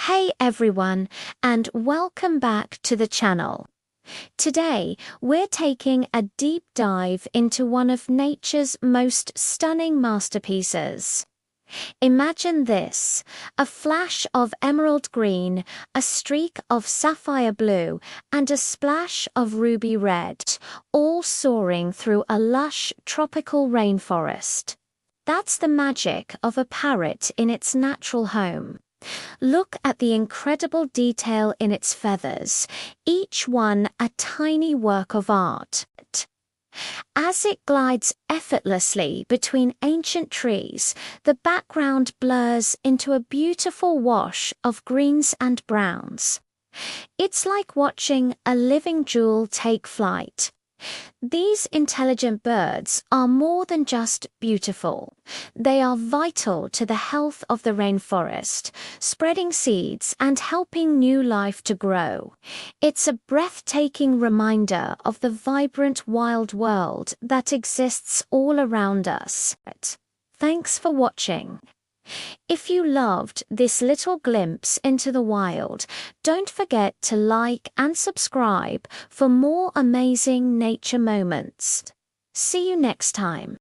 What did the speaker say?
Hey everyone, and welcome back to the channel. Today, we're taking a deep dive into one of nature's most stunning masterpieces. Imagine this: a flash of emerald green, a streak of sapphire blue, and a splash of ruby red, all soaring through a lush tropical rainforest. That's the magic of a parrot in its natural home. Look at the incredible detail in its feathers, each one a tiny work of art. As it glides effortlessly between ancient trees, the background blurs into a beautiful wash of greens and browns. It's like watching a living jewel take flight. These intelligent birds are more than just beautiful. They are vital to the health of the rainforest, spreading seeds and helping new life to grow. It's a breathtaking reminder of the vibrant wild world that exists all around us. Thanks for watching. If you loved this little glimpse into the wild, don't forget to like and subscribe for more amazing nature moments. See you next time.